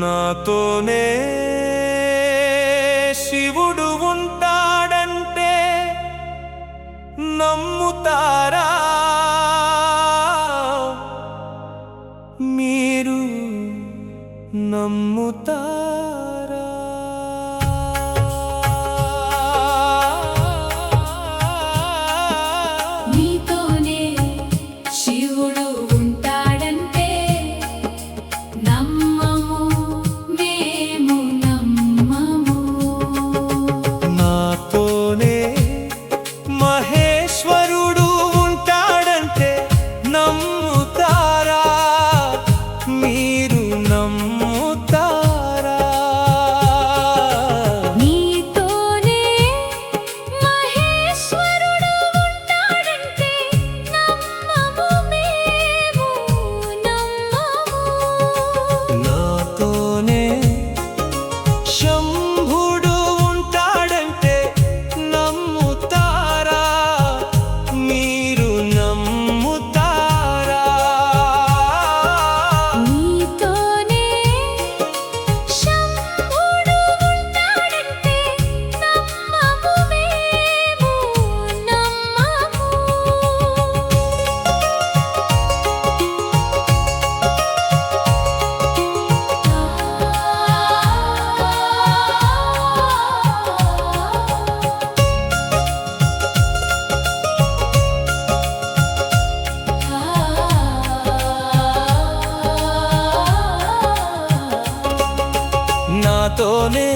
నాతోనే శివుడు ఉంటాడంటే నమ్ముతారా మీరు? నమ్ముతారా? నీతోనే శివుడు ఉంటాడంటే నమ్మము, మేము నమ్మము. నాతోనే మహేశ్వరుడు ఉంటాడంటే నమ్ముతారా మీరు? నమ్ముతారా? నీతోనే మహేశ్వరుడు ఉంటాడంటే నమ్మము, మేము నమ్మము. నాతోనే శంభుడు ఉంటాడంటే నమ్ముతారా మీరు? నమ్ముతారా? నీతోనే శంభుడు ఉంటాడంటే నమ్మము, మేము నమ్మము. నాతోనే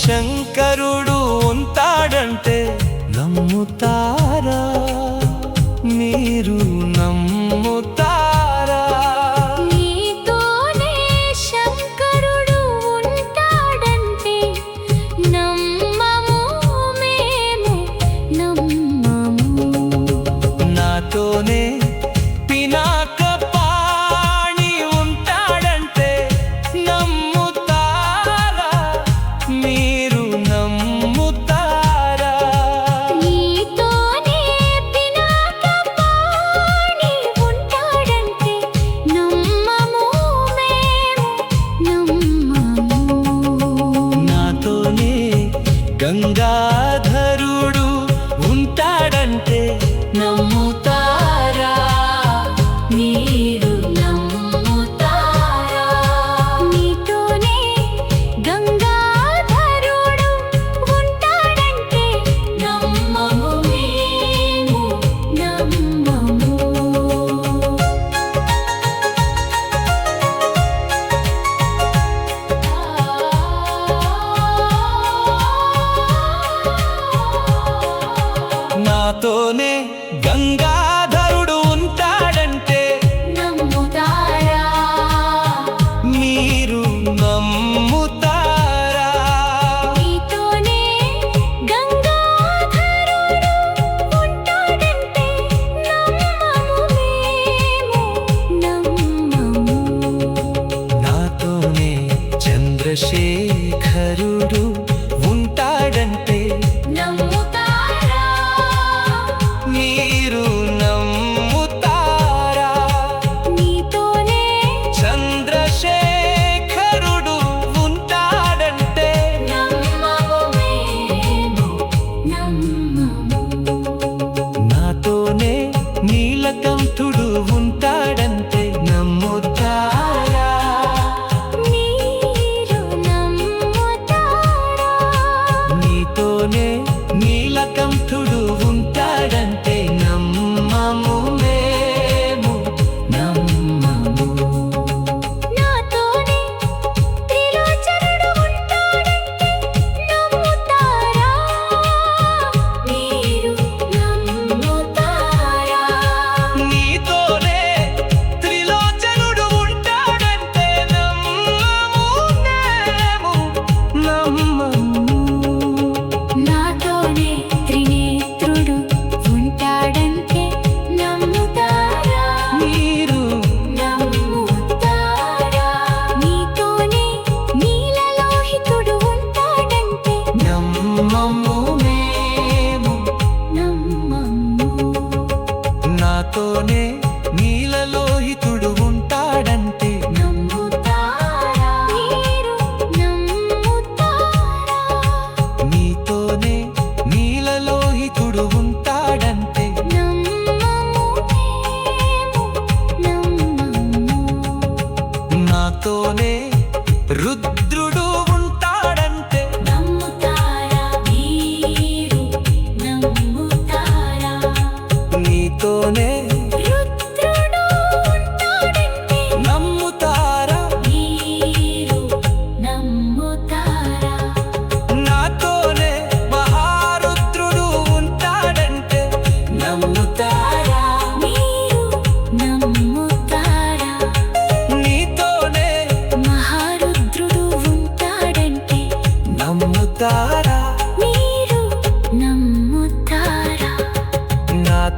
శంకరుడు ఉంటాడంటే నమ్ముతారా మీరు? నమ్ముతారా? నీతోనే శంకరుడు ఉంటాడంటే నమ్మము, మేము నమ్మము. నాతోనే పినాక పాణి ఉంటాడంటే నమ్ముతారా మీరు? నమ్ముతారా? నీతోనే పినాకపాణి ఉంటాడంటే నమ్మము, మేము నమ్మము. నాతోనే గంగాధరుడు ఉంటాడంటే నమ్ముతారా మీరు? నమ్ముతారా? నీతోనే గంగాధరుడు ఉంటాడంటే నమ్మము, మేము నమ్మము. నాతోనే గంగాధరుడు ఉంటాడంటే నమ్ముతారా? మీరు? నమ్ముతారా? నీతోనే గంగాధరుడు ఉంటాడంటే నమ్మము, మేము నమ్మము. నాతోనే చంద్రశేఖరుడు ఉంటాడంటే నమ్ముతారా? మీరు?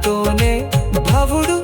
నాతోనే భవుడు